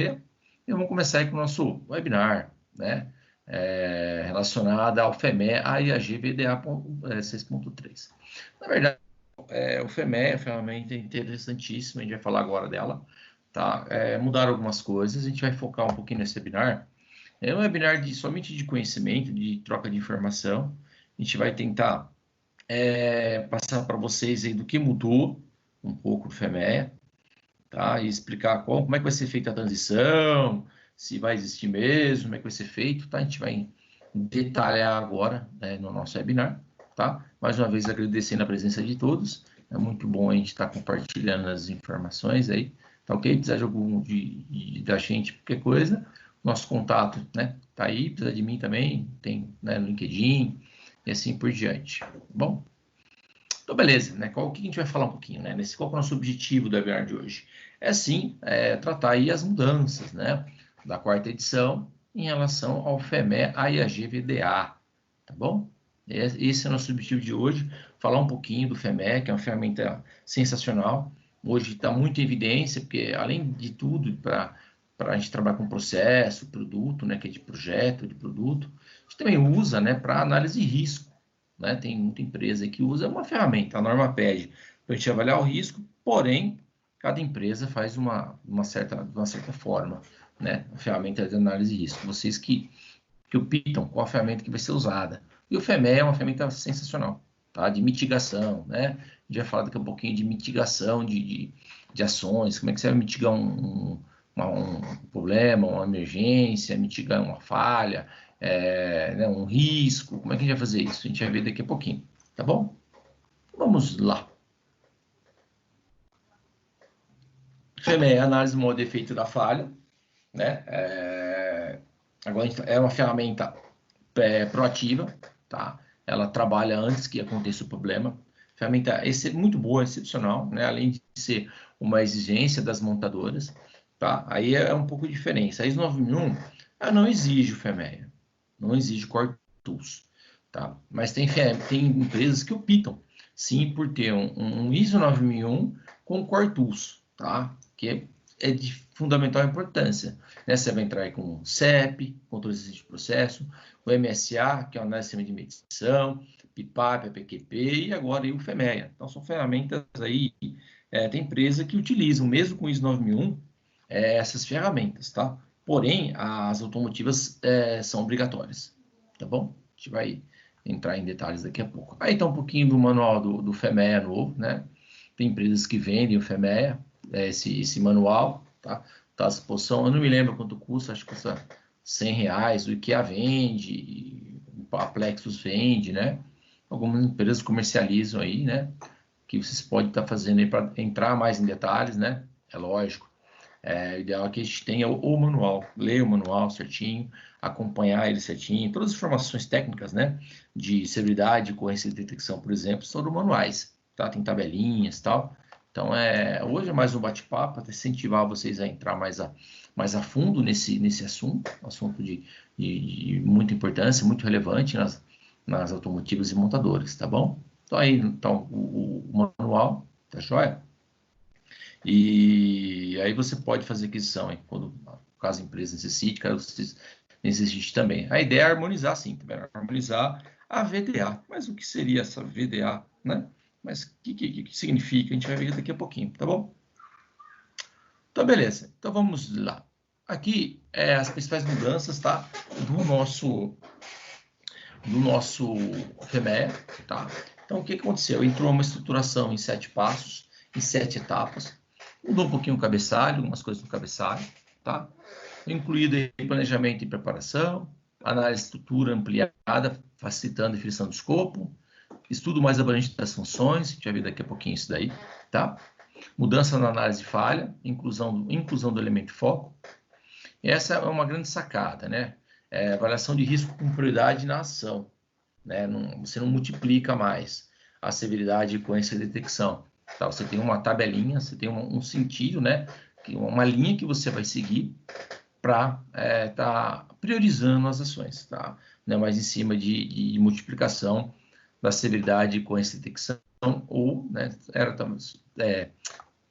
Corrêa e vamos começar aí com o nosso webinar, né? Relacionado ao FEME AIAG VDA 6.3. Na verdade, o FEME é uma ferramenta interessantíssima, a gente vai falar agora dela, tá? Mudaram algumas coisas, a gente vai focar um pouquinho nesse webinar. É um webinar somente de conhecimento, de troca de informação. A gente vai tentar passar para vocês aí do que mudou um pouco o FEMEA, tá? E explicar como é que vai ser feita a transição, se vai existir mesmo, como é que vai ser feito, tá? A gente vai detalhar agora, né, no nosso webinar, tá? Mais uma vez agradecendo a presença de todos. É muito bom a gente estar compartilhando as informações aí, tá ok? Precisar de algum da gente, qualquer coisa, nosso contato, né? Tá aí, precisa de mim também, tem, né, no LinkedIn e assim por diante, tá bom? Então, beleza, né? O que a gente vai falar um pouquinho, né? Qual é o nosso objetivo do webinar de hoje? Sim, tratar aí as mudanças, né? Da quarta edição em relação ao FEME AIAG VDA, tá bom? Esse é o nosso objetivo de hoje, falar um pouquinho do FEME, que é uma ferramenta sensacional. Hoje está muito em evidência, porque além de tudo, para a gente trabalhar com processo, produto, né? Que é de projeto, de produto, a gente também usa, né? Para análise de risco. Né? Tem muita empresa que usa uma ferramenta, a norma pede para a gente avaliar o risco, porém, cada empresa faz de uma certa forma, né? A ferramenta de análise de risco. Vocês que optam qual a ferramenta que vai ser usada. E o FEME é uma ferramenta sensacional, tá? De mitigação, né? A gente vai falar daqui a pouquinho de mitigação de ações, como é que você vai mitigar um problema, uma emergência, mitigar uma falha, né, um risco, como é que a gente vai fazer isso? A gente vai ver daqui a pouquinho, tá bom? Vamos lá. FEME, análise do modo efeito da falha, né? Agora é uma ferramenta proativa, tá? Ela trabalha antes que aconteça o problema. Ferramenta muito boa, excepcional, né? Além de ser uma exigência das montadoras, tá? Aí é um pouco de diferença. A ISO 9001, ela não exige o FEMEA, não exige Core Tools, tá? Mas tem empresas que optam, sim, por ter um ISO 9001 com Core Tools, tá? Que é de fundamental importância, né? Você vai entrar aí com CEP, controle de processo, o MSA, que é o análise de medição, PIPAP, PQP e agora aí o FEMEA. Então, são ferramentas aí, tem empresa que utilizam, mesmo com ISO 9001, essas ferramentas, tá? Porém, as automotivas são obrigatórias, tá bom? A gente vai entrar em detalhes daqui a pouco. Aí tá um pouquinho do manual do FEMEA novo, né? Tem empresas que vendem o FEMEA, esse manual, tá? Tá à disposição. Eu não me lembro quanto custa, acho que custa R$100, o IKEA vende, a Plexus vende, né? Algumas empresas comercializam aí, né? Que vocês podem estar fazendo aí para entrar mais em detalhes, né? É lógico. O ideal é que a gente tenha o manual, leia o manual certinho, acompanhar ele certinho, todas as informações técnicas, né? De seguridade, ocorrência de detecção, por exemplo, são manuais, tá? Tem tabelinhas e tal. Então, hoje é mais um bate-papo para incentivar vocês a entrar mais a fundo nesse assunto de muita importância, muito relevante nas automotivas e montadoras, tá bom? Então, aí, então, o manual, tá joia? E aí você pode fazer aquisição, hein? Caso a empresa necessite, caso você necessite também. A ideia é harmonizar, sim, também, harmonizar a VDA. Mas o que seria essa VDA, né? Mas o que significa? A gente vai ver daqui a pouquinho, tá bom? Então, beleza. Então, vamos lá. Aqui, as principais mudanças, tá? Do nosso FEMEA, tá? Então, o que aconteceu? Entrou uma estruturação em 7 passos, em 7 etapas. Mudou um pouquinho o cabeçalho, algumas coisas no cabeçalho, tá? Incluído aí planejamento e preparação, análise de estrutura ampliada, facilitando a definição do escopo, estudo mais abrangente das funções, a gente vai ver daqui a pouquinho isso daí, tá? Mudança na análise de falha, inclusão do elemento foco. Essa é uma grande sacada, né? Avaliação de risco com prioridade na ação, né? Você não multiplica mais a severidade com essa detecção. Tá? Você tem uma tabelinha, você tem um sentido, né? Uma linha que você vai seguir para tá priorizando as ações, tá? Não é mais em cima de multiplicação da severidade com essa detecção ou, né?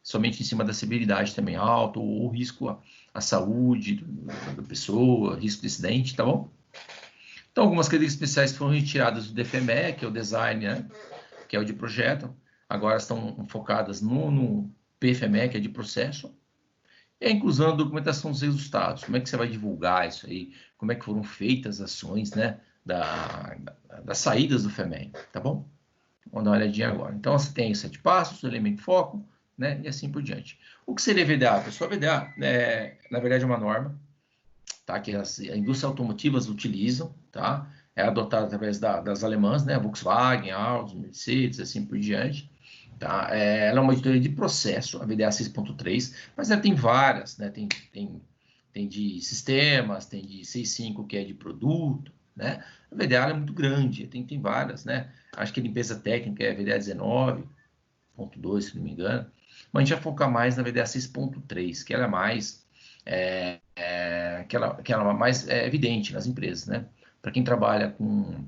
somente em cima da severidade também alto, ou risco à saúde da pessoa, risco de acidente, tá bom? Então, algumas características especiais foram retiradas do DFME, que é o design, né? Que é o de projeto, agora estão focadas no PFME, que é de processo, e a inclusão da documentação dos resultados. Como é que você vai divulgar isso aí? Como é que foram feitas as ações, né? Das saídas do FME, tá bom? Vamos dar uma olhadinha agora. Então, você tem os 7 passos, o elemento foco, né? E assim por diante. O que seria VDA, pessoal? VDA, na verdade, é uma norma, tá? Que as indústrias automotivas utilizam, tá? É adotada através das alemãs, né? Volkswagen, Audi, Mercedes, assim por diante. Tá? Ela é uma auditoria de processo, a VDA 6.3, mas ela tem várias, né? Tem de sistemas, tem de 6.5, que é de produto, né? A VDA é muito grande, tem várias, né? Acho que a limpeza técnica é a VDA 19.2, se não me engano. Mas a gente vai focar mais na VDA 6.3, que ela é mais que ela é mais evidente nas empresas, né? Para quem trabalha com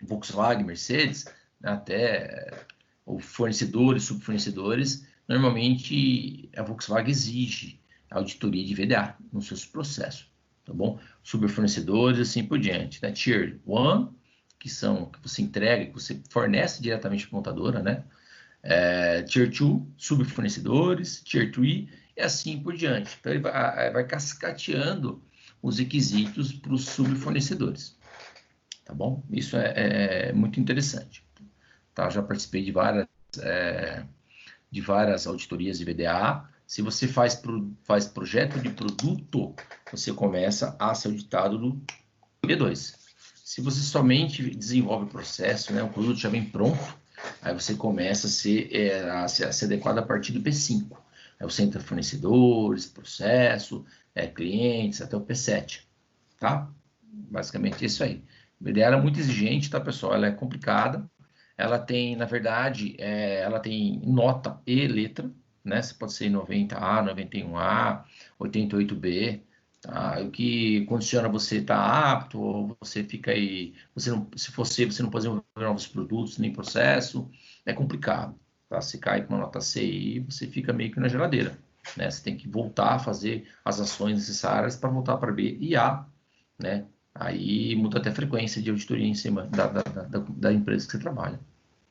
Volkswagen, Mercedes, né, até ou fornecedores, subfornecedores, normalmente a Volkswagen exige auditoria de VDA nos seus processos, tá bom? Subfornecedores, assim por diante, né? Tier 1, que são que você entrega, que você fornece diretamente para a montadora, né? Tier 2, subfornecedores, Tier 3, e assim por diante. Então, ele vai cascateando os requisitos para os subfornecedores, tá bom? Isso é muito interessante. Tá? Já participei de várias auditorias de VDA. Se você faz projeto de produto, você começa a ser auditado do B2. Se você somente desenvolve o processo, né, o produto já vem pronto, aí você começa a ser adequado a partir do P5. Aí você entra fornecedores, processo, clientes, até o P7, tá? Basicamente isso aí. A VDA é muito exigente, tá, pessoal? Ela é complicada. Ela tem, na verdade, ela tem nota e letra, né? Você pode ser 90A, 91A, 88B, tá? O que condiciona você estar apto, ou você fica aí, você não, se você não pode desenvolver novos produtos, nem processo, é complicado, tá? Se cai com uma nota C aí, você fica meio que na geladeira, né? Você tem que voltar a fazer as ações necessárias para voltar para B e A, né? Aí muda até a frequência de auditoria em cima da empresa que você trabalha.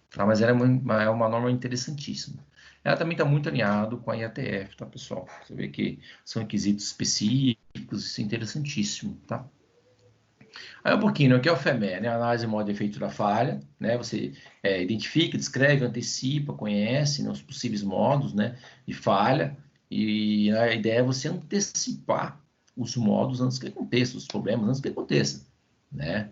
Tá? Mas ela é uma norma interessantíssima. Ela também está muito alinhado com a IATF, tá, pessoal? Você vê que são requisitos específicos, isso é interessantíssimo, tá? Aí um pouquinho, o que é o FEME, né? Análise de modo de efeito da falha, né? Você identifica, descreve, antecipa, conhece, né, os possíveis modos, né, de falha, e a ideia é você antecipar os modos antes que aconteça, os problemas antes que aconteça, né?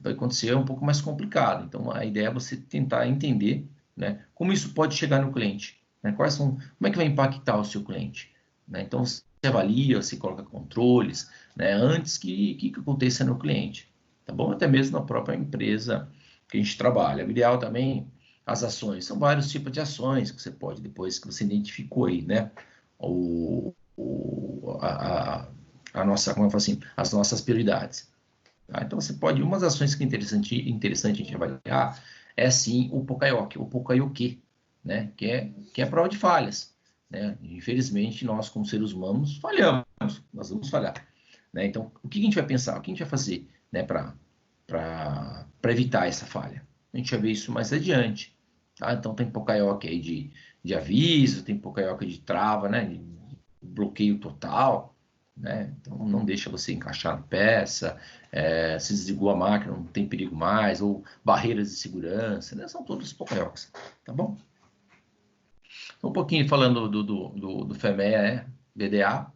Vai acontecer é um pouco mais complicado. Então, a ideia é você tentar entender, né, como isso pode chegar no cliente, né? Como é que vai impactar o seu cliente, né? Então, você avalia, você coloca controles, né, antes que aconteça no cliente, tá bom? Até mesmo na própria empresa que a gente trabalha. O ideal também, as ações, são vários tipos de ações que você pode, depois que você identificou aí, né, a nossa, como eu falo assim, as nossas prioridades. Tá? Então, você pode, umas ações que é interessante a gente avaliar é, sim, o Pokayoke, né? Que é a prova de falhas, né? Infelizmente, nós, como seres humanos, falhamos, nós vamos falhar, né? Então, o que a gente vai pensar, o que a gente vai fazer, né, para evitar essa falha? A gente vai ver isso mais adiante, tá? Então, tem Pokayoke aí de aviso, tem Pokayoke de trava, né? De bloqueio total, né? Então, não deixa você encaixar a peça, se desligou a máquina, não tem perigo mais, ou barreiras de segurança, né? São todos Pokayokes, tá bom? Então, um pouquinho falando do FEMEA, BDA,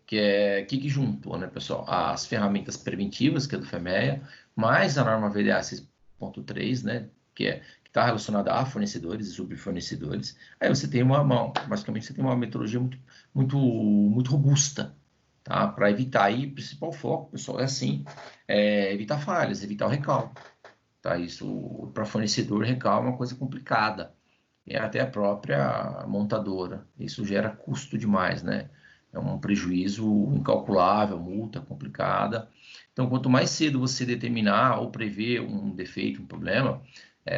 que juntou, né, pessoal? As ferramentas preventivas, que é do FEMEA, mais a norma VDA 6.3, né, que está relacionada a fornecedores e subfornecedores. Aí você tem basicamente, você tem uma metodologia muito robusta, tá? Para evitar aí, o principal foco, pessoal, evitar falhas, evitar o recall, tá? Isso, para fornecedor, recall é uma coisa complicada, e até a própria montadora. Isso gera custo demais, né? É um prejuízo incalculável, multa complicada. Então, quanto mais cedo você determinar ou prever um defeito, um problema,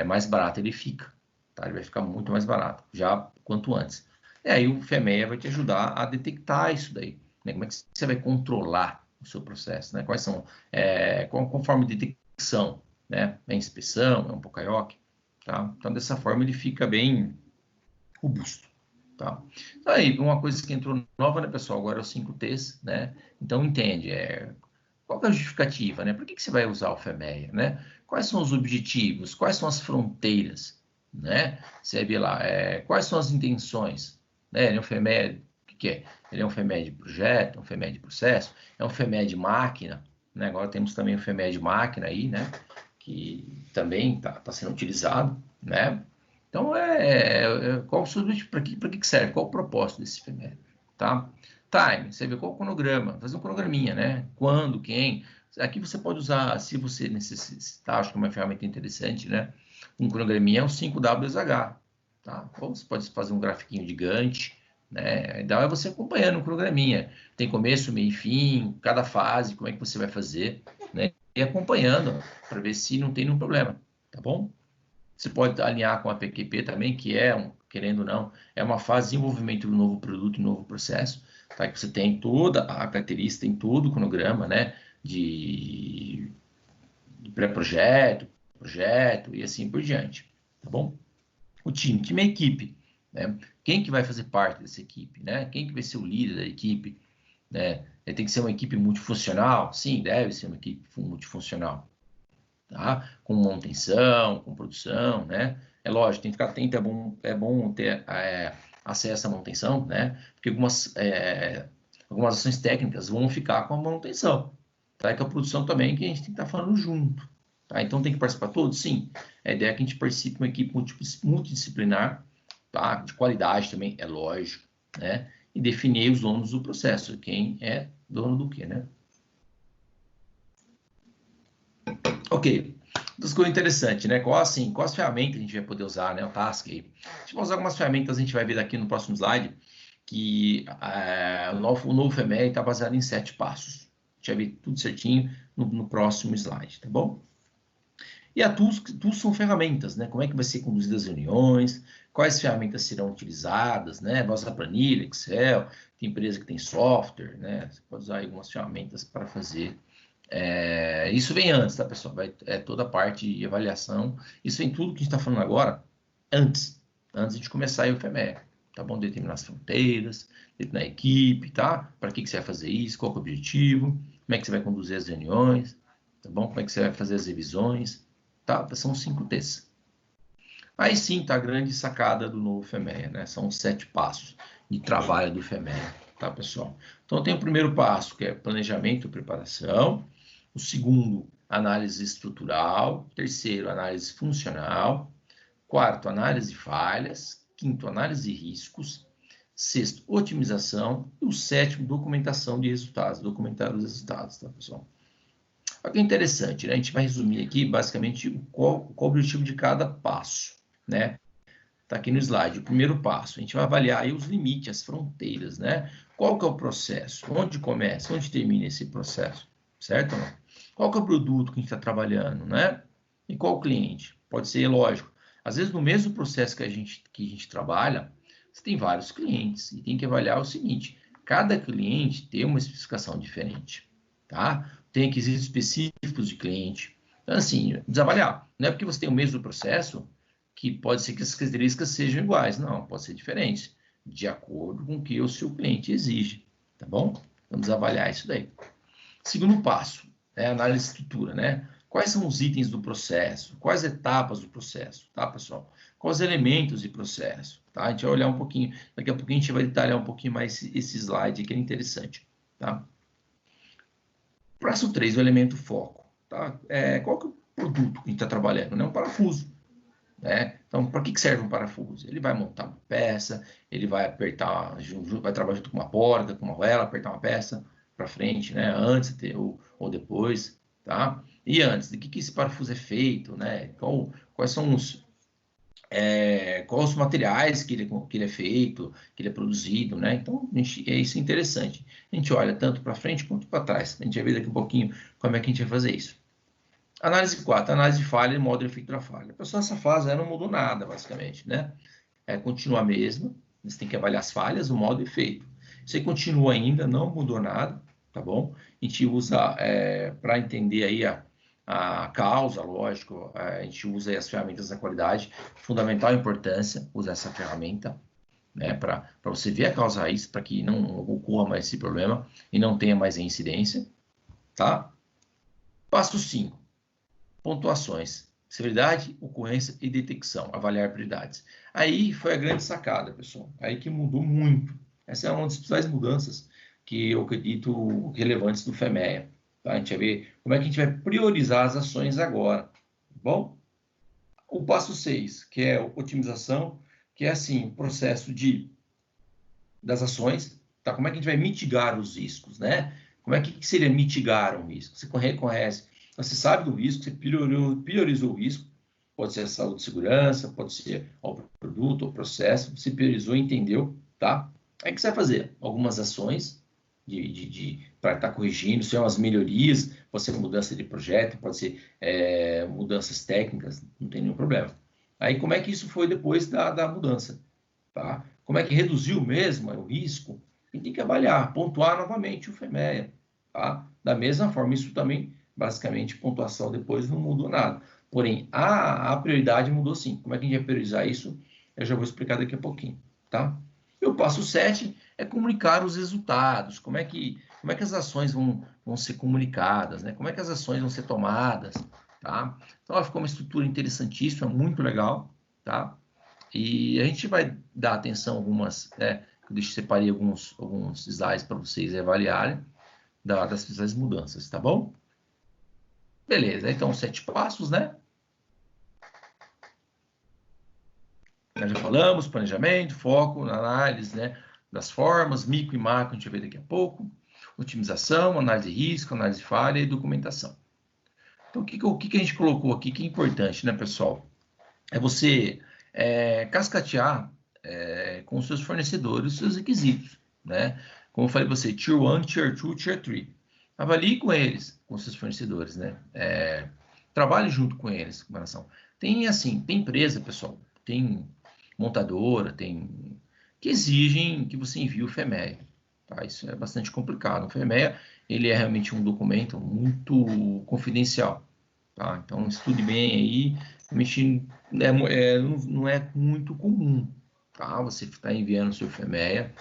mais barato ele fica, tá? Ele vai ficar muito mais barato, já quanto antes. E aí o FEMEA vai te ajudar a detectar isso daí, né? Como é que você vai controlar o seu processo, né? Quais são, conforme detecção, né? É inspeção, é um POCAIOC, tá? Então, dessa forma, ele fica bem robusto, tá? Então, aí, uma coisa que entrou nova, né, pessoal? Agora é os 5Ts, né? Então, entende, qual que é a justificativa, né? Por que você vai usar o FEMEA, né? Quais são os objetivos? Quais são as fronteiras, né? Você vê lá, quais são as intenções, né? Ele é um FEMEA, o que é? Ele é um FEMEA de projeto, um FEMEA de processo, é um FEMEA de máquina, né? Agora temos também o FEMEA de máquina aí, né? Que também está sendo utilizado, né? Então, qual o seu objetivo? Para que serve? Qual o propósito desse FEMEA, tá? Time, você vê qual o cronograma, fazer um cronograminha, né? Quando, quem. Aqui você pode usar, se você necessitar, acho que é uma ferramenta interessante, né? Um cronograminha é o 5WSH, tá? Ou você pode fazer um grafiquinho de Gantt, né? A ideal é você acompanhando um cronograminha. Tem começo, meio e fim, cada fase, como é que você vai fazer, né? E acompanhando para ver se não tem nenhum problema, tá bom? Você pode alinhar com a PQP também, que querendo ou não, é uma fase de desenvolvimento do novo produto, novo processo, tá? Que você tem toda a característica, tem todo o cronograma, né? De pré-projeto, projeto e assim por diante, tá bom? O time é equipe, né? Quem que vai fazer parte dessa equipe, né? Quem que vai ser o líder da equipe, né? Tem que ser uma equipe multifuncional? Sim, deve ser uma equipe multifuncional, tá? Com manutenção, com produção, né? É lógico, tem que ficar atento, é bom ter acesso à manutenção, né? Porque algumas ações técnicas vão ficar com a manutenção, tá? E com a produção também, que a gente tem que estar falando junto, tá? Então tem que participar todos? Sim. A ideia é que a gente participe de uma equipe multidisciplinar, tá? De qualidade também, é lógico, né? E definir os donos do processo, quem é dono do quê, né? Ok. Das coisas interessantes, né? Quais ferramentas a gente vai poder usar, né? O Task aí. A gente vai usar algumas ferramentas, a gente vai ver daqui no próximo slide, que o novo FEMEA está baseado em 7 passos. A gente vai ver tudo certinho no próximo slide, tá bom? E a tools são ferramentas, né? Como é que vai ser conduzidas as reuniões, quais ferramentas serão utilizadas, né? Nossa planilha, Excel, tem empresa que tem software, né? Você pode usar algumas ferramentas para fazer isso vem antes, tá, pessoal? Toda a parte de avaliação. Isso vem tudo que a gente está falando agora antes de começar o FEMEA, tá bom? Determinar as fronteiras, determinar a equipe, tá? Para que você vai fazer isso? Qual é o objetivo? Como é que você vai conduzir as reuniões? Tá bom? Como é que você vai fazer as revisões? Tá? São 5 T's. Aí sim tá a grande sacada do novo FEMEA, né? São 7 passos de trabalho do FEMEA, tá, pessoal? Então tem o primeiro passo, que é planejamento e preparação. O segundo, análise estrutural. Terceiro, análise funcional. Quarto, análise de falhas. Quinto, análise de riscos. Sexto, otimização. E o sétimo, documentação de resultados. Documentar os resultados, tá, pessoal? Olha que interessante, né? A gente vai resumir aqui, basicamente, qual o objetivo de cada passo, né? Tá aqui no slide. O primeiro passo, a gente vai avaliar aí os limites, as fronteiras, né? Qual que é o processo? Onde começa? Onde termina esse processo? Certo ou não? Qual que é o produto que a gente está trabalhando, né? E qual o cliente? Pode ser, lógico. Às vezes, no mesmo processo que a gente trabalha, você tem vários clientes e tem que avaliar o seguinte: cada cliente tem uma especificação diferente, tá? Tem requisitos específicos de cliente. Então, assim, desavaliar. Não é porque você tem o mesmo processo que pode ser que as características sejam iguais. Não, pode ser diferente, de acordo com o que o seu cliente exige, tá bom? Vamos avaliar isso daí. Segundo passo, análise de estrutura, né? Quais são os itens do processo? Quais etapas do processo, tá, pessoal? Quais elementos de processo, tá? A gente vai olhar um pouquinho, daqui a pouquinho a gente vai detalhar um pouquinho mais esse slide que é interessante, tá? Passo 3, o elemento foco, tá? Qual que é o produto que a gente está trabalhando, né? Um parafuso, né? Então, para que serve um parafuso? Ele vai montar uma peça, ele vai apertar, vai trabalhar junto com uma porta, com uma vela, apertar uma peça para frente, né? Antes ou depois, tá? E antes, de que esse parafuso é feito, né? Quais são quais os materiais que ele é feito, que ele é produzido, né? Então, isso é interessante. A gente olha tanto para frente quanto para trás. A gente vai ver daqui a pouquinho como é que a gente vai fazer isso. Análise 4, análise de falha e modo de efeito da falha. Pessoal, essa fase não mudou nada, basicamente, né? Continua a mesma, Você tem que avaliar as falhas, o modo e efeito. Isso aí continua ainda, não mudou nada, tá bom? A gente usa, para entender aí a causa, lógico, a gente usa aí as ferramentas da qualidade, fundamental importância usar essa ferramenta, né, para você ver a causa raiz, para que não ocorra mais esse problema e não tenha mais incidência, tá? Passo 5, pontuações, severidade, ocorrência e detecção, avaliar prioridades. Aí foi a grande sacada, pessoal, aí que mudou muito. Essa é uma das principais mudanças que eu acredito relevantes do FEMEA. Tá? A gente vai ver como é que a gente vai priorizar as ações agora, tá bom? O passo 6, que é a otimização, que é assim, o processo das ações, tá? Como é que a gente vai mitigar os riscos, né? Como é que seria mitigar um risco? Você reconhece, você sabe do risco, você priorizou o risco, pode ser a saúde e segurança, pode ser o produto, o processo, você priorizou, entendeu, tá? Aí o que você vai fazer? Algumas ações para estar corrigindo, se é umas melhorias, pode ser mudança de projeto, pode ser mudanças técnicas, não tem nenhum problema. Aí como é que isso foi depois da mudança? Tá? Como é que reduziu mesmo o risco? A gente tem que avaliar, pontuar novamente o FEMEA. Tá? Da mesma forma, isso também, basicamente, pontuação depois não mudou nada. Porém, a prioridade mudou sim. Como é que a gente vai priorizar isso? Eu já vou explicar daqui a pouquinho. Tá? E o passo 7 é comunicar os resultados. Como é que as ações vão ser comunicadas? Né? Como é que as ações vão ser tomadas? Tá? Então, ficou uma estrutura interessantíssima, muito legal. Tá? E a gente vai dar atenção a algumas, eu separei alguns slides para vocês avaliarem das principais mudanças, tá bom? Beleza, então 7 passos, né? Nós já falamos, planejamento, foco, análise, né, das formas, micro e macro, a gente vai ver daqui a pouco. Otimização, análise de risco, análise de falha e documentação. Então, o que a gente colocou aqui que é importante, né, pessoal? É você cascatear com os seus fornecedores os seus requisitos, né? Como eu falei para você, Tier 1, Tier 2, Tier 3. Avalie com eles, com os seus fornecedores, né? Trabalhe junto com eles, com relação. Tem empresa, pessoal, tem montadora, que exigem que você envie o FEMEA. Tá? Isso é bastante complicado. O FEMEA, ele é realmente um documento muito confidencial. Tá? Então, estude bem aí. Realmente não é muito comum, tá? Você está enviando o seu FEMEA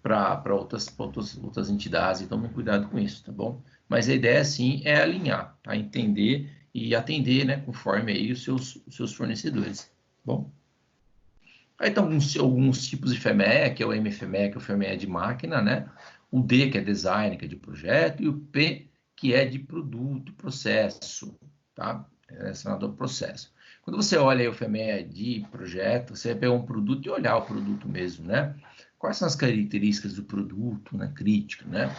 para outras entidades, então tome cuidado com isso, tá bom? Mas a ideia, sim, é alinhar, tá? Entender e atender, né, conforme aí os seus fornecedores, tá bom? Aí estão alguns tipos de FEMEA, que é o MFMEA, que é o FEMEA de máquina, né? O D, que é design, que é de projeto, e o P, que é de produto, processo, tá? Relacionado ao processo. Quando você olha aí o FEMEA de projeto, você vai pegar um produto e olhar o produto mesmo, né? Quais são as características do produto, né? Crítica, né?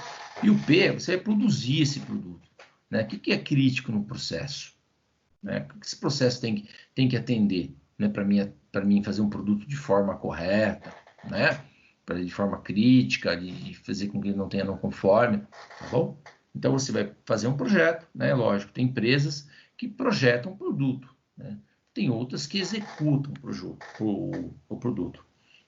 E o P, você vai produzir esse produto, né? O que é crítico no processo? Né? O que esse processo tem que atender, né? Para mim fazer um produto de forma correta, né? De forma crítica, de fazer com que ele não tenha não conforme, tá bom? Então você vai fazer um projeto, né? Lógico, tem empresas que projetam produto, né? Tem outras que executam o produto.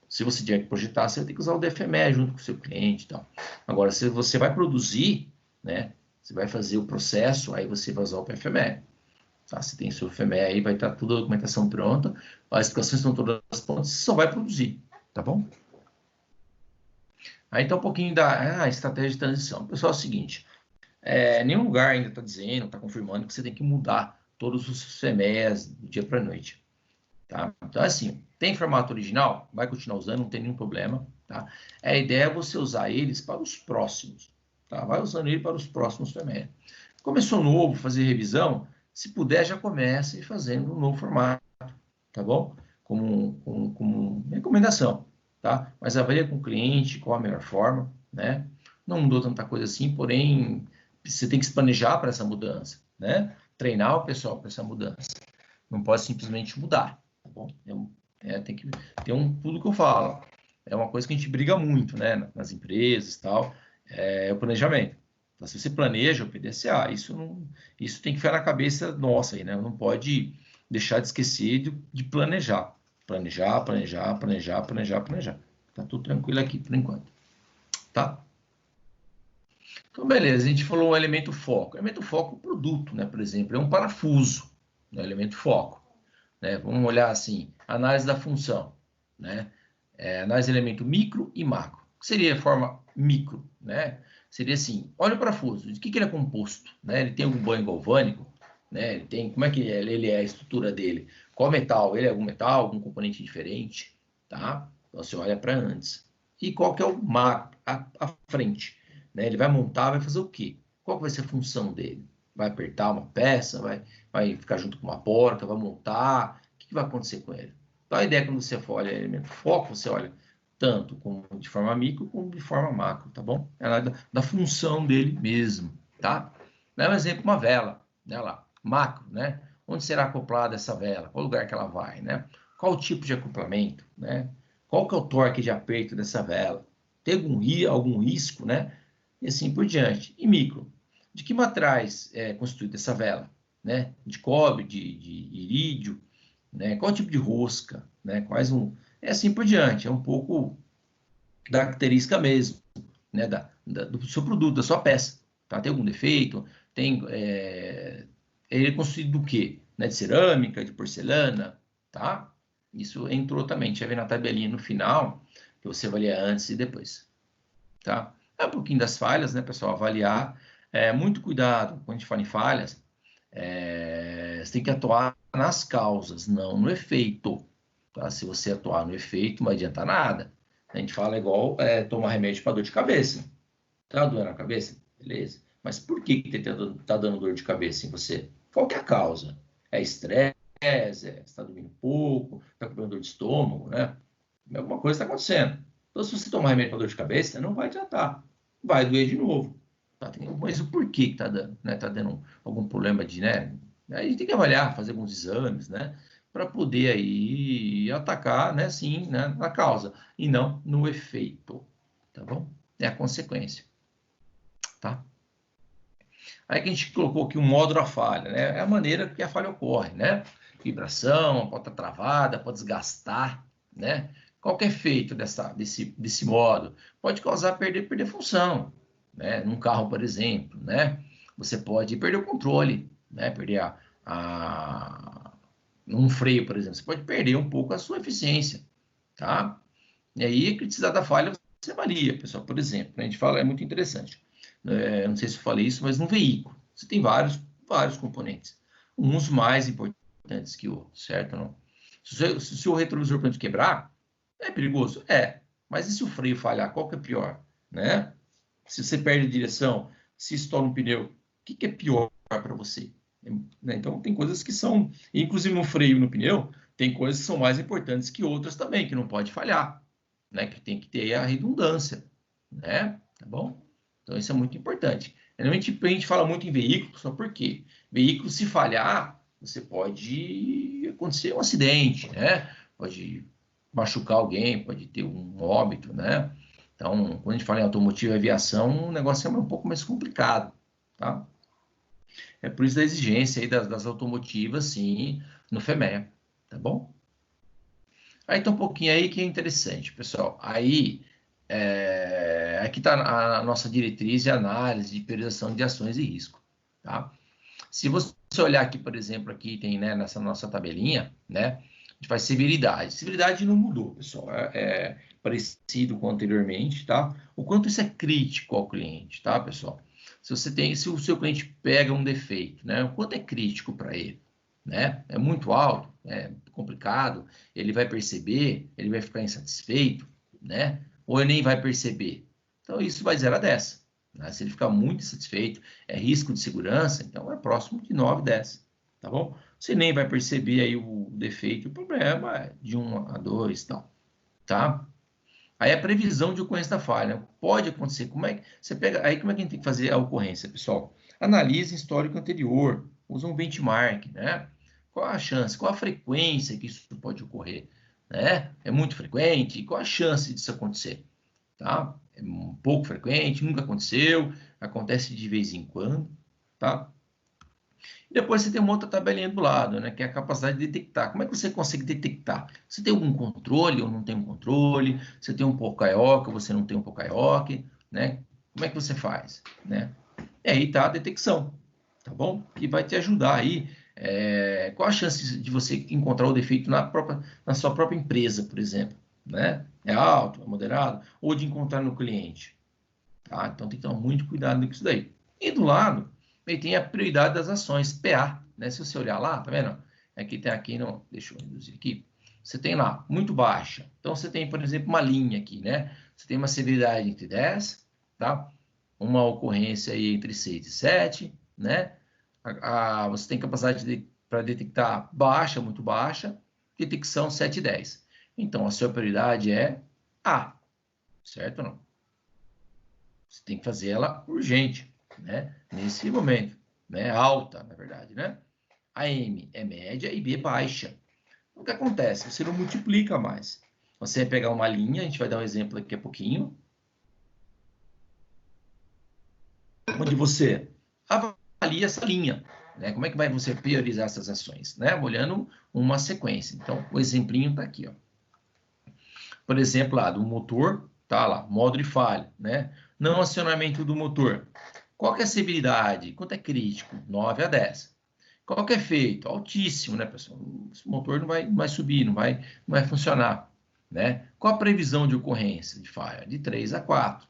Se você tiver que projetar, você vai ter que usar o DFME junto com o seu cliente e tal. Agora, se você vai produzir, né? Você vai fazer o processo, aí você vai usar o PFME. Tá? Se tem seu FME aí, vai estar toda a documentação pronta, as explicações estão todas prontas, você só vai produzir, tá bom? Aí está um pouquinho da estratégia de transição. Pessoal, é o seguinte, nenhum lugar ainda está dizendo, está confirmando que você tem que mudar todos os FMEs do dia para a noite. Tá? Então, assim, tem formato original? Vai continuar usando, não tem nenhum problema. Tá? A ideia é você usar eles para os próximos. Tá? Vai usando ele para os próximos FME. Começou novo, fazer revisão, se puder, já comece fazendo um novo formato, tá bom? Como recomendação, tá? Mas avalia com o cliente qual a melhor forma, né? Não mudou tanta coisa assim, porém, você tem que se planejar para essa mudança, né? Treinar o pessoal para essa mudança. Não pode simplesmente mudar, tá bom? Tem que ter tudo que eu falo. É uma coisa que a gente briga muito, né? Nas empresas e tal, é o planejamento. Então, se você planeja o PDCA, isso tem que ficar na cabeça nossa aí, né? Não pode deixar de esquecer de planejar. Planejar, planejar, planejar, planejar, planejar. Tá tudo tranquilo aqui por enquanto, tá? Então, beleza, a gente falou um elemento foco. Elemento foco, produto, né? Por exemplo, é um parafuso, né? Elemento foco, né? Vamos olhar assim, análise da função, né? Análise de elemento micro e macro. O que seria a forma micro, né? Seria assim, olha o parafuso, de que ele é composto, né? Ele tem algum banho galvânico, né? Ele tem, como é que ele é a estrutura dele? Qual metal? Ele é algum metal, algum componente diferente, tá? Então você olha para antes. E qual que é o macro, a frente, né? Ele vai montar, vai fazer o quê? Qual que vai ser a função dele? Vai apertar uma peça, vai ficar junto com uma porta, vai montar, o que vai acontecer com ele? Então, a ideia é quando você olha elemento foco, você olha tanto como de forma micro como de forma macro, tá bom? É da função dele mesmo, tá? Dá um exemplo, uma vela, né? Lá, macro, né? Onde será acoplada essa vela? Qual lugar que ela vai, né? Qual o tipo de acoplamento, né? Qual que é o torque de aperto dessa vela? Tem algum risco, né? E assim por diante. E micro, de que materiais é constituída essa vela, né? De cobre, de irídio, né? Qual tipo de rosca, né? É assim por diante, é um pouco da característica mesmo, né? Do seu produto, da sua peça, tá? Tem algum defeito? Ele é construído do quê? Né? De cerâmica, de porcelana, tá? Isso entrou também, a gente vai ver na tabelinha no final, que você avalia antes e depois, tá? É um pouquinho das falhas, né, pessoal? Avaliar, muito cuidado quando a gente fala em falhas, você tem que atuar nas causas, não no efeito. Tá? Se você atuar no efeito, não vai adiantar nada. A gente fala igual tomar remédio para dor de cabeça. Tá doendo a cabeça? Beleza. Mas por que tá dando dor de cabeça em você? Qual que é a causa? É estresse? Você está dormindo pouco? Está com dor de estômago, né? Alguma coisa está acontecendo. Então, se você tomar remédio para dor de cabeça, não vai tratar. Vai doer de novo. Tá? Mas o porquê que está dando? Né? Tá dando algum problema de, né? Aí a gente tem que avaliar, fazer alguns exames, né? Para poder aí atacar, né? Sim, né? Na causa e não no efeito. Tá bom? É a consequência, tá? Aí que a gente colocou aqui o modo da falha, né? É a maneira que a falha ocorre, né? Vibração, pode estar travada, pode desgastar, né? Qualquer efeito desse modo pode causar perder função, né? Num carro, por exemplo, né? Você pode perder o controle, né? Perder num freio, por exemplo, você pode perder um pouco a sua eficiência, tá? E aí, a criticidade da falha você avalia, pessoal. Por exemplo, né? A gente fala, é muito interessante. Não sei se eu falei isso, mas no veículo você tem vários componentes, uns mais importantes que outros, certo? Não? Se o seu retrovisor pode quebrar, é perigoso? É. Mas e se o freio falhar? Qual que é pior? Né? Se você perde a direção, se estoura um pneu, o que é pior para você? Né? Então, tem coisas que são, inclusive no freio e no pneu, tem coisas que são mais importantes que outras também, que não pode falhar, né? Que tem que ter a redundância, né? Tá bom? Então, isso é muito importante. Realmente, a gente fala muito em veículo, só porque veículo, se falhar, você pode acontecer um acidente, né? Pode machucar alguém, pode ter um óbito, né? Então, quando a gente fala em automotivo e aviação, o negócio é um pouco mais complicado, tá? É por isso da exigência aí das automotivas, sim, no FEMEA, tá bom? Aí tá um pouquinho aí que é interessante, pessoal. Aí, aqui está a nossa diretriz e análise de priorização de ações e risco, tá? Se você olhar aqui, por exemplo, aqui tem, né, nessa nossa tabelinha, né, a gente faz severidade. Severidade não mudou, pessoal, é parecido com anteriormente, tá? O quanto isso é crítico ao cliente, tá, pessoal? Se o seu cliente pega um defeito, né, o quanto é crítico para ele, né? É muito alto, é complicado, ele vai perceber, ele vai ficar insatisfeito, né? Ou ele nem vai perceber. Então, isso vai 0 a 10. Né? Se ele ficar muito insatisfeito, é risco de segurança, então é próximo de 9, 10. Tá bom? Você nem vai perceber aí o defeito, o problema é de 1 a 2 e tal. Tá? Aí a previsão de ocorrência da falha. Pode acontecer. Como é que você pega? Aí como é que a gente tem que fazer a ocorrência, pessoal? Analise histórico anterior, usa um benchmark, né? Qual a chance? Qual a frequência que isso pode ocorrer? Né? É muito frequente? Qual a chance disso acontecer? Tá? É um pouco frequente, nunca aconteceu, acontece de vez em quando, tá? E depois você tem uma outra tabelinha do lado, né, que é a capacidade de detectar. Como é que você consegue detectar? Você tem algum controle ou não tem um controle? Você tem um Poca-Yoke ou você não tem um Poca-Yoke, né? Como é que você faz, né? E aí tá a detecção, tá bom? Que vai te ajudar aí. Qual a chance de você encontrar o defeito na sua própria empresa, por exemplo, né? É alto, é moderado? Ou de encontrar no cliente, tá? Então tem que tomar muito cuidado com isso daí. E do lado, ele tem a prioridade das ações, PA, né? Se você olhar lá, tá vendo? Aqui tem aqui, não, deixa eu reduzir aqui. Você tem lá, muito baixa. Então você tem, por exemplo, uma linha aqui, né? Você tem uma severidade entre 10, tá? Uma ocorrência aí entre 6 e 7, né? Você tem capacidade para detectar baixa, muito baixa, detecção 7 e 10. Então, a sua prioridade é A, certo ou não? Você tem que fazer ela urgente, né? Nesse momento, né? Alta, na verdade, né? A M é média e B é baixa. O que acontece? Você não multiplica mais. Você vai pegar uma linha, a gente vai dar um exemplo daqui a pouquinho, onde você avalia essa linha, né? Como é que vai você priorizar essas ações, né? Olhando uma sequência. Então, o exemplinho está aqui, ó. Por exemplo, lá do motor, tá lá, modo de falha, né? Não acionamento do motor. Qual que é a severidade? Quanto é crítico? 9 a 10. Qual que é efeito? Altíssimo, né, pessoal? O motor não vai subir, não vai funcionar, né? Qual a previsão de ocorrência de falha? De 3 a 4.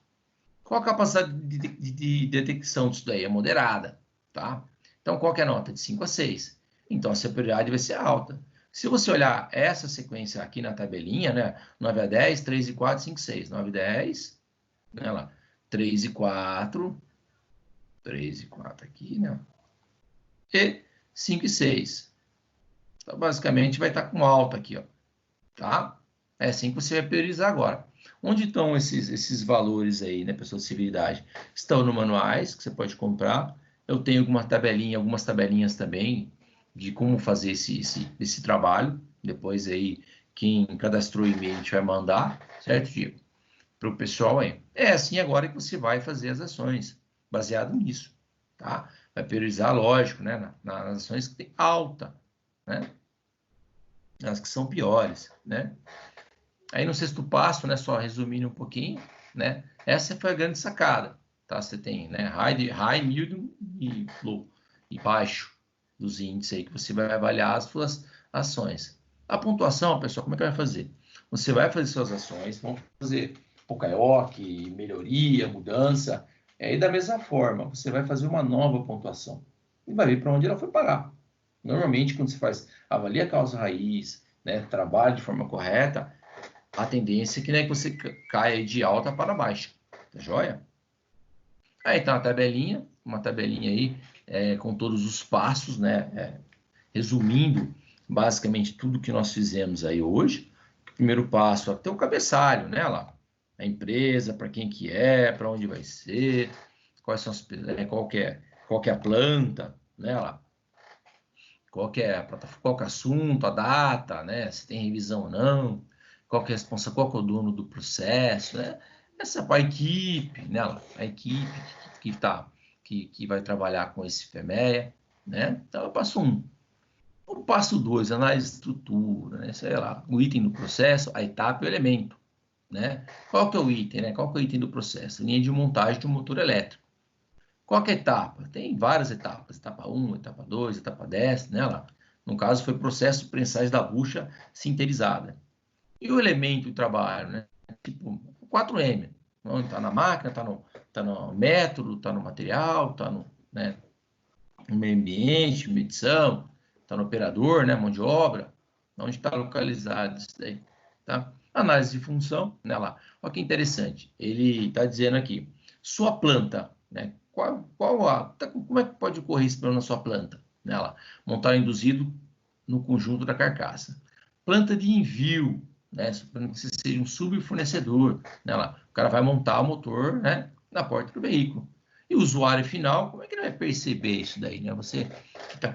Qual a capacidade de detecção disso daí? É moderada, tá? Então, qual que é a nota? De 5 a 6. Então, a prioridade vai ser alta. Se você olhar essa sequência aqui na tabelinha, né? 9 a 10, 3 e 4, 5 e 6. 9 e 10, né, lá. 3 e 4, 3 e 4 aqui, né? E 5 e 6. Então, basicamente, vai estar com alta aqui, ó, tá? É assim que você vai priorizar agora. Onde estão esses valores aí, né, pessoal, de civilidade? Estão no manuais, que você pode comprar. Eu tenho algumas tabelinhas também de como fazer esse trabalho. Depois aí, quem cadastrou o e-mail, a gente vai mandar, certo, Diego? Para o pessoal aí. É assim agora que você vai fazer as ações, baseado nisso, tá? Vai priorizar, lógico, né, nas ações que tem alta, né? As que são piores, né? Aí no sexto passo, né, só resumindo um pouquinho, né, essa foi a grande sacada, tá? Você tem, né, high, medium e low, e baixo dos índices aí que você vai avaliar as suas ações. A pontuação, pessoal, como é que vai fazer? Você vai fazer suas ações, vão fazer Poca-Yoke, melhoria, mudança, e da mesma forma, você vai fazer uma nova pontuação e vai ver para onde ela foi parar. Normalmente, quando você avalia a causa raiz, né, trabalha de forma correta, a tendência é que, né, que você caia de alta para baixa, tá joia? Aí tá uma tabelinha aí com todos os passos, né, resumindo basicamente tudo que nós fizemos aí hoje. Primeiro passo, até o cabeçalho, né, lá, a empresa, para quem que é, para onde vai ser, quais são qual que é a planta, né, lá, qual que é qual que é o assunto, a data, né, se tem revisão ou não, qual que é a responsável, qual que é o dono do processo, né? Essa a equipe, né? A equipe que vai trabalhar com esse FEMEA, né? Então, eu passo um. O passo 2, análise de estrutura, né? Sei lá, o item do processo, a etapa e o elemento, né? Qual que é o item, né? Qual que é o item do processo? Linha de montagem de um motor elétrico. Qual que é a etapa? Tem várias etapas, etapa 1, etapa 2, etapa 10, né? Lá. No caso, foi processo prensagem da bucha sinterizada. E o elemento de trabalho, né? Tipo, 4M. Está na máquina, tá no método, está no material, está né, no meio ambiente, medição, está no operador, né, mão de obra. Onde está localizado isso daí, tá? Análise de função, né, lá. Olha que interessante. Ele está dizendo aqui, sua planta, né? Como é que pode ocorrer esse problema na sua planta? Né, lá. Montar induzido no conjunto da carcaça. Planta de envio, né? Supondo que você seja um subfornecedor, né, lá. O cara vai montar o motor, né, na porta do veículo. E o usuário final, como é que ele vai perceber isso daí, né? Você que está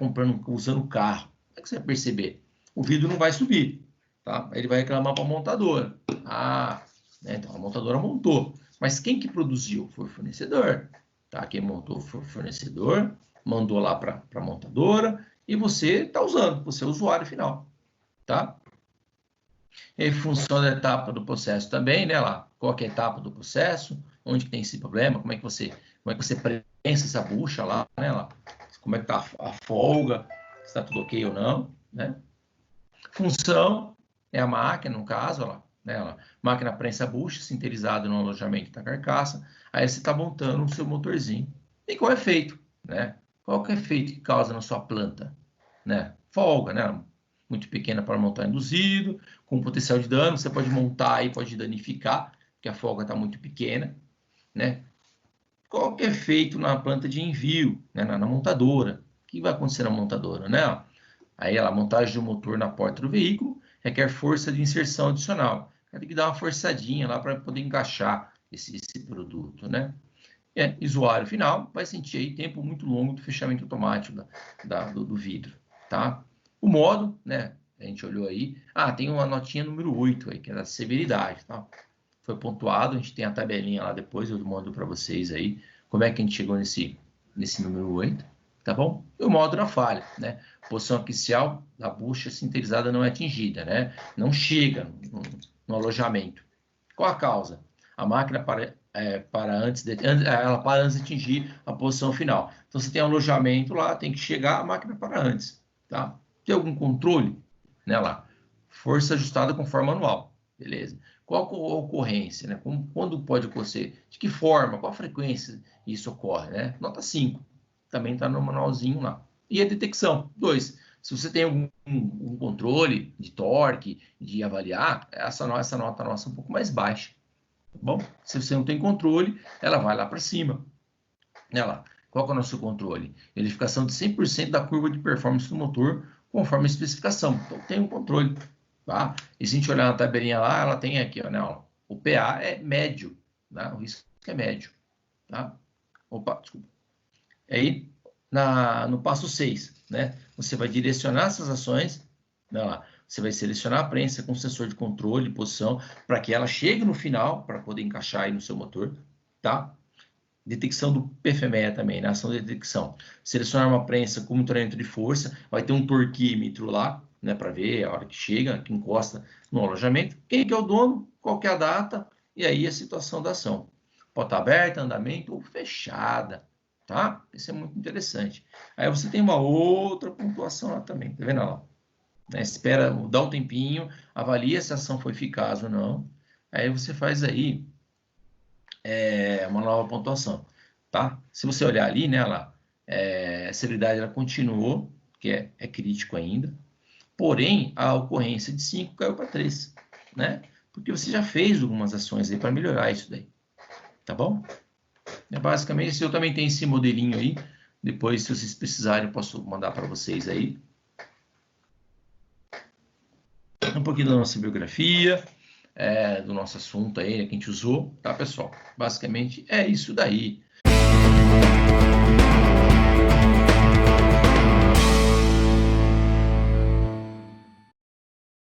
usando o carro, como é que você vai perceber? O vidro não vai subir, tá? Ele vai reclamar para a montadora. Ah, né? Então a montadora montou. Mas quem que produziu? Foi o fornecedor, tá? Quem montou foi o fornecedor, mandou lá para a montadora e você está usando, você é o usuário final, tá? E aí, função da etapa do processo também, né, lá, qual que é a etapa do processo, onde que tem esse problema, como é que você prensa essa bucha lá, né, lá, como é que tá a folga, se está tudo ok ou não, né? Função é a máquina, no caso, ó, né, ó, máquina prensa bucha, sinterizada no alojamento da carcaça, aí você está montando o seu motorzinho. E qual é o efeito, né? Qual que é o efeito que causa na sua planta, né? Folga, né? Muito pequena para montar induzido, com potencial de dano, você pode montar aí, pode danificar, porque a folga está muito pequena, né? Qual que é feito na planta de envio, né? Na montadora? O que vai acontecer na montadora, né? Aí a montagem do motor na porta do veículo requer força de inserção adicional. Tem que dar uma forçadinha lá para poder encaixar esse produto, né? E usuário final vai sentir aí tempo muito longo do fechamento automático do vidro, tá? O modo, né? A gente olhou aí. Ah, tem uma notinha número 8 aí, que é da severidade, tá? Foi pontuado, a gente tem a tabelinha lá depois, eu mando para vocês aí, como é que a gente chegou nesse número 8, tá bom? E o modo da falha, né? Posição axial da bucha sinterizada não é atingida, né? Não chega no alojamento. Qual a causa? A máquina para antes de atingir a posição final. Então, você tem um alojamento lá, tem que chegar, a máquina para antes, tá? Tem algum controle, né, lá? Força ajustada conforme manual, beleza? Qual a ocorrência, né? Quando pode acontecer? De que forma? Qual a frequência isso ocorre, né? Nota 5, também está no manualzinho lá. E a detecção, 2. Se você tem um controle de torque, de avaliar, essa nota nossa é um pouco mais baixa. Tá bom? Se você não tem controle, ela vai lá para cima. Ela, qual que é o nosso controle? Verificação de 100% da curva de performance do motor, conforme a especificação. Então, tem um controle. Tá? E se a gente olhar na tabelinha lá, ela tem aqui, ó, né, ó, o PA é médio. Tá? O risco é médio. Tá? Opa, desculpa. Aí, no passo 6, né, você vai direcionar essas ações, né, lá, você vai selecionar a prensa com sensor de controle de posição para que ela chegue no final, para poder encaixar aí no seu motor, tá? Detecção do PFME também, né? Ação de detecção. Selecionar uma prensa com monitoramento de força, vai ter um torquímetro lá, né, para ver a hora que chega, que encosta no alojamento. Quem que é o dono, qual que é a data, e aí a situação da ação. Pode estar aberta, andamento ou fechada, tá? Isso é muito interessante. Aí você tem uma outra pontuação lá também, tá vendo lá? Né? Espera, dá um tempinho, avalia se a ação foi eficaz ou não. Aí você faz aí uma nova pontuação, tá? Se você olhar ali, né, lá, a severidade ela continuou, que é crítico ainda, porém a ocorrência de 5 caiu para 3, né? Porque você já fez algumas ações aí para melhorar isso daí, tá bom? Basicamente, eu também tenho esse modelinho aí, depois se vocês precisarem eu posso mandar para vocês aí. Um pouquinho da nossa biografia, do nosso assunto aí, que a gente usou, tá, pessoal? Basicamente é isso daí.